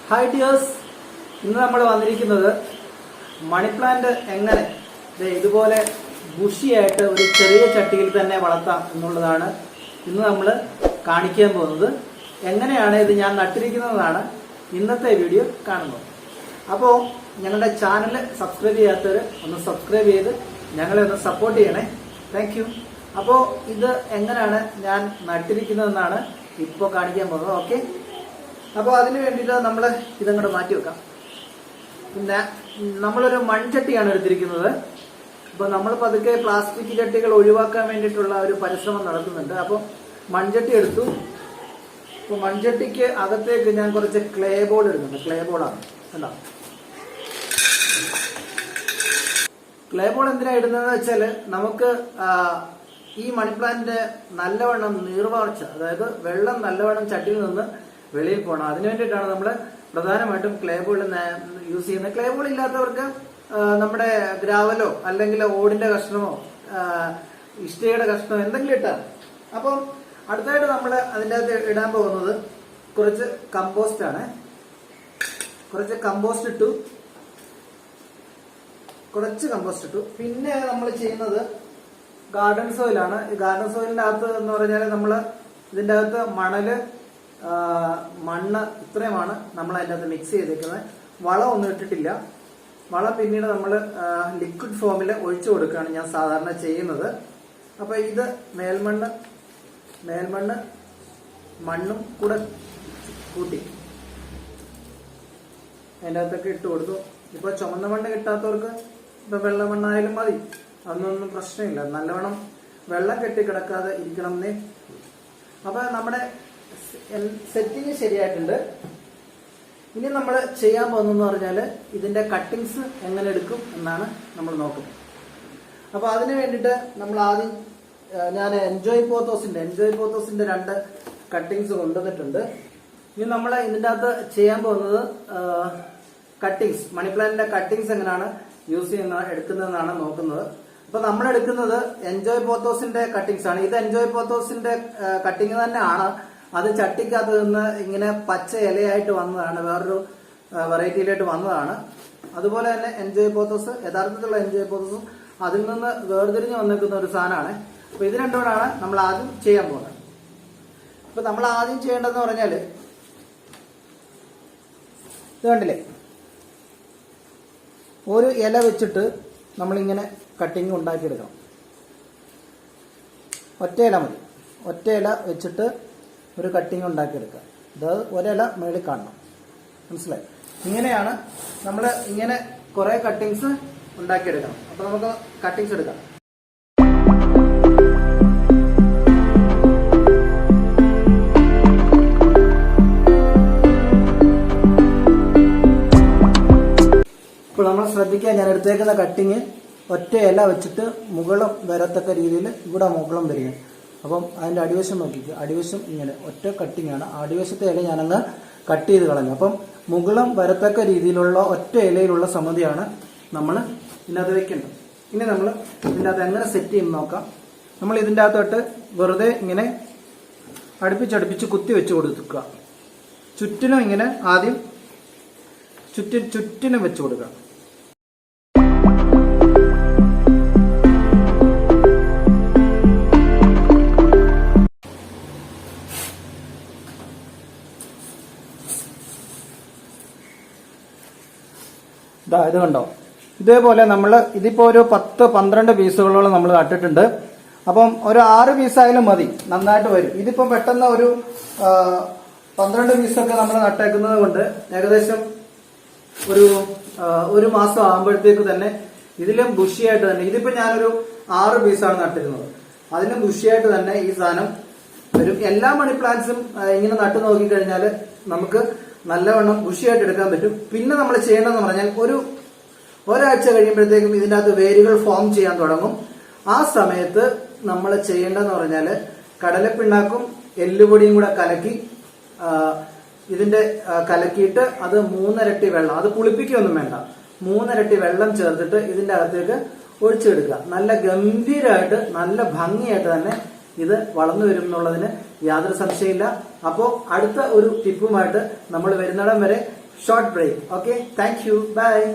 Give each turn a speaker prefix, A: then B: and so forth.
A: Hi dears, ഇന്ന് നമ്മൾ വന്നിരിക്കുന്നത് മണി പ്ലാന്റ് എങ്ങനെ ഇതുപോലെ ബുഷിയായിട്ട് ഒരു ചെറിയ ചട്ടിയിൽ തന്നെ വളർത്താം എന്നുള്ളതാണ് ഇന്ന് നമ്മൾ കാണിക്കാൻ പോകുന്നത്. എങ്ങനെയാണ് ഇത് ഞാൻ നട്ടിരിക്കുന്നതാണ് ഇന്നത്തെ വീഡിയോ കാണുന്നത്. അപ്പോൾ ഞങ്ങളുടെ ചാനൽ സബ്സ്ക്രൈബ് ചെയ്യാത്തവർ ഒന്ന് സബ്സ്ക്രൈബ് ചെയ്ത് ഞങ്ങളെ ഒന്ന് സപ്പോർട്ട് ചെയ്യണേ. Thank you. അപ്പോൾ ഇത് എങ്ങനെയാണ് ഞാൻ നട്ടിരിക്കുന്നതെന്നാണ് ഇപ്പോൾ കാണിക്കാൻ പോകുന്നത്. ഓക്കെ, അപ്പോൾ അതിന് വേണ്ടിയിട്ട് നമ്മൾ ഇതങ്ങോട്ട് മാറ്റി വെക്കാം. പിന്നെ നമ്മളൊരു മൺചട്ടിയാണ് എടുത്തിരിക്കുന്നത്. അപ്പോൾ നമ്മൾ പതുക്കെ പ്ലാസ്റ്റിക് ചട്ടികൾ ഒഴിവാക്കാൻ വേണ്ടിയിട്ടുള്ള ഒരു പരിശ്രമം നടത്തുന്നുണ്ട്. അപ്പോൾ മൺചട്ടി എടുത്തു. അപ്പോൾ മൺചട്ടിക്ക് അകത്തേക്ക് ഞാൻ കുറച്ച് ക്ലേ ബോർഡ് എടുക്കുന്നുണ്ട്. ക്ലേ ബോർഡാണ് കണ്ടോ. ക്ലേ ബോർഡ് എന്തിനാണ് ഇടുന്നതെന്ന് വെച്ചാൽ നമുക്ക് ഈ മണി പ്ലാന്റിന്റെ നല്ലവണ്ണം നീർവാർച്ച, അതായത് വെള്ളം നല്ലവണ്ണം ചട്ടിയിൽ നിന്ന് വെളിയിൽ പോകണം. അതിനു വേണ്ടിയിട്ടാണ് നമ്മൾ പ്രധാനമായിട്ടും ക്ലേ ബോർഡ് യൂസ് ചെയ്യുന്നത്. ക്ലേ ബോർഡ് ഇല്ലാത്തവർക്ക് നമ്മുടെ ഗ്രാവലോ അല്ലെങ്കിൽ ഓടിന്റെ കഷ്ണമോ ഇഷ്ടികയുടെ കഷ്ണമോ എന്തെങ്കിലും ഇട്ടാൽ. അപ്പം അടുത്തായിട്ട് നമ്മൾ അതിൻ്റെ അകത്ത് ഇടാൻ പോകുന്നത് കുറച്ച് കമ്പോസ്റ്റ് ആണ്. കുറച്ച് കമ്പോസ്റ്റ് ഇട്ടു. പിന്നെ നമ്മൾ ചെയ്യുന്നത് ഗാർഡൻ സോയിലാണ്. ഈ ഗാർഡൻ സോയിലിന്റെ അകത്ത് എന്ന് പറഞ്ഞാൽ നമ്മൾ ഇതിന്റെ അകത്ത് മണ്ണ് ഇത്രയുമാണ് നമ്മൾ അതിൻ്റെ അകത്ത് മിക്സ് ചെയ്തേക്കുന്നത്. വളം ഒന്നും ഇട്ടിട്ടില്ല. വളം പിന്നീട് നമ്മൾ ലിക്വിഡ് ഫോമിൽ ഒഴിച്ചു കൊടുക്കുകയാണ് ഞാൻ സാധാരണ ചെയ്യുന്നത്. അപ്പൊ ഇത് മേൽമണ്ണ് മണ്ണും കൂടെ കൂട്ടി അതിൻ്റെ അകത്തൊക്കെ ഇട്ട് കൊടുത്തു. ഇപ്പൊ ചുമന്ന മണ്ണ് കിട്ടാത്തവർക്ക് ഇപ്പൊ വെള്ള മണ്ണായാലും മതി, അതൊന്നും പ്രശ്നമില്ല. നല്ലവണ്ണം വെള്ളം കെട്ടിക്കിടക്കാതെ ഇരിക്കണം എന്നേ. അപ്പൊ നമ്മുടെ സെറ്റിങ് ശരിയായിട്ടുണ്ട്. ഇനി നമ്മൾ ചെയ്യാൻ പോകുന്നതെന്ന് പറഞ്ഞാൽ ഇതിന്റെ കട്ടിങ്സ് എങ്ങനെ എടുക്കും എന്നാണ് നമ്മൾ നോക്കുന്നത്. അപ്പൊ അതിന് വേണ്ടിയിട്ട് നമ്മൾ ആദ്യം ഞാൻ എൻജോയ് പോത്തോസിന്റെ 2 കട്ടിങ്സ് കൊണ്ടുവന്നിട്ടുണ്ട്. ഇനി നമ്മൾ ഇതിന്റെ അകത്ത് ചെയ്യാൻ പോകുന്നത് കട്ടിങ്സ്, മണി പ്ലാന്റിന്റെ കട്ടിങ്സ് എങ്ങനെയാണ് എടുക്കുന്നതെന്നാണ് നോക്കുന്നത്. അപ്പൊ നമ്മൾ എടുക്കുന്നത് എൻജോയ് പോത്തോസിന്റെ കട്ടിങ്സ് ആണ്. ഇത് എൻജോയ് പോത്തോസിന്റെ കട്ടിങ് തന്നെയാണ്. അത് ചട്ടിക്കകത്ത് നിന്ന് ഇങ്ങനെ പച്ച ഇലയായിട്ട് വന്നതാണ്, വേറൊരു വെറൈറ്റിയിലായിട്ട് വന്നതാണ്. അതുപോലെ തന്നെ എൻജോയ് പോത്തോസ്, യഥാർത്ഥത്തിലുള്ള എൻജോയ് പോത്തോസും അതിൽ നിന്ന് വേർതിരിഞ്ഞ് വന്നിരിക്കുന്ന ഒരു സാധനമാണ്. അപ്പൊ ഇത് രണ്ടുകൂടാണ് നമ്മൾ ആദ്യം ചെയ്യാൻ പോകുന്നത്. അപ്പൊ നമ്മൾ ആദ്യം ചെയ്യേണ്ടതെന്ന് പറഞ്ഞാല് ഇത് കണ്ടില്ലേ, ഒരു ഇല വെച്ചിട്ട് നമ്മളിങ്ങനെ കട്ടിങ് ഉണ്ടാക്കിയെടുക്കണം. ഒറ്റ ഇല മതി. ഒറ്റ ഇല വെച്ചിട്ട് ഒരു കട്ടിങ് ഉണ്ടാക്കിയെടുക്കുക. ഇത് ഒരില മേളിൽ കാണണം, മനസ്സിലായി? ഇങ്ങനെയാണ് നമ്മൾ ഇങ്ങനെ കുറെ കട്ടിങ്സ് ഉണ്ടാക്കിയെടുക്കണം. അപ്പൊ നമുക്ക് കട്ടിങ്സ് എടുക്കാം. ഇപ്പോൾ നമ്മൾ ശ്രദ്ധിക്കുക, ഞാൻ എടുത്തേക്കുന്ന കട്ടിങ് ഒറ്റ ഇല വെച്ചിട്ട് മുകളം വരത്തക്ക രീതിയിൽ ഇവിടെ മുകളം വരിക. അപ്പം അതിന്റെ അടിവശം നോക്കിക്കുക. അടിവശം ഇങ്ങനെ ഒറ്റ കട്ടിങ് ആണ്. അടിവശത്തെ ഇല ഞാനങ്ങ് കട്ട് ചെയ്ത് കളഞ്ഞു. അപ്പം മുകളം വരത്തക്ക രീതിയിലുള്ള ഒറ്റ ഇലയിലുള്ള സമിതിയാണ് നമ്മൾ ഇതിനകത്ത് വെക്കേണ്ടത്. ഇനി നമ്മൾ ഇതിൻ്റെ അകത്ത് എങ്ങനെ സെറ്റ് ചെയ്യുന്ന നോക്കാം. നമ്മൾ ഇതിൻ്റെ അകത്തോട്ട് വെറുതെ ഇങ്ങനെ അടുപ്പിച്ചടുപ്പിച്ച് കുത്തി വെച്ച് കൊടുക്കുക. ചുറ്റിനും ഇങ്ങനെ ആദ്യം ചുറ്റിനും വെച്ച് കൊടുക്കുക. ഇത് കണ്ടോ, ഇതേപോലെ നമ്മൾ ഇതിപ്പോ ഒരു 10-12 പീസുകളോളം നമ്മൾ നട്ടിട്ടുണ്ട്. അപ്പം ഒരു 6 പീസായാലും മതി, നന്നായിട്ട് വരും. ഇതിപ്പോ പെട്ടെന്ന് ഒരു 12 പീസൊക്കെ നമ്മൾ നട്ടേക്കുന്നത് കൊണ്ട് ഏകദേശം ഒരു മാസം ആകുമ്പോഴത്തേക്ക് തന്നെ ഇതിലും ബുഷിയായിട്ട് തന്നെ, ഇതിപ്പോ ഞാനൊരു 6 പീസാണ് നട്ടിരുന്നത്, അതിലും ബുഷിയായിട്ട് തന്നെ ഈ സാധനം വരും. എല്ലാ മണി പ്ലാന്റ്സും ഇങ്ങനെ നട്ടു നോക്കിക്കഴിഞ്ഞാൽ നമുക്ക് നല്ലവണ്ണം ബുഷിയായിട്ട് എടുക്കാൻ പറ്റും. പിന്നെ നമ്മൾ ചെയ്യേണ്ടതെന്ന് പറഞ്ഞാൽ ഒരാഴ്ച കഴിയുമ്പോഴത്തേക്കും ഇതിൻ്റെ അകത്ത് വേരുകൾ ഫോം ചെയ്യാൻ തുടങ്ങും. ആ സമയത്ത് നമ്മൾ ചെയ്യേണ്ടതെന്ന് പറഞ്ഞാൽ കടലപ്പിണ്ണാക്കും എല്ലുപൊടിയും കൂടെ കലക്കിയിട്ട് അത് 3 ഇരട്ടി വെള്ളം, അത് പുളിപ്പിക്കൊന്നും വേണ്ട, 3 ഇരട്ടി വെള്ളം ചേർത്തിട്ട് ഇതിന്റെ അകത്തേക്ക് ഒഴിച്ചെടുക്കുക. നല്ല ഗംഭീരമായിട്ട് നല്ല ഭംഗിയായിട്ട് തന്നെ ഇത് വളർന്നു വരും എന്നുള്ളതിന് യാതൊരു സംശയമില്ല. അപ്പോൾ അടുത്ത ഒരു ടിപ്പുമായിട്ട് നമ്മൾ വരുന്നിടം വരെ short break. Okay, thank you, bye.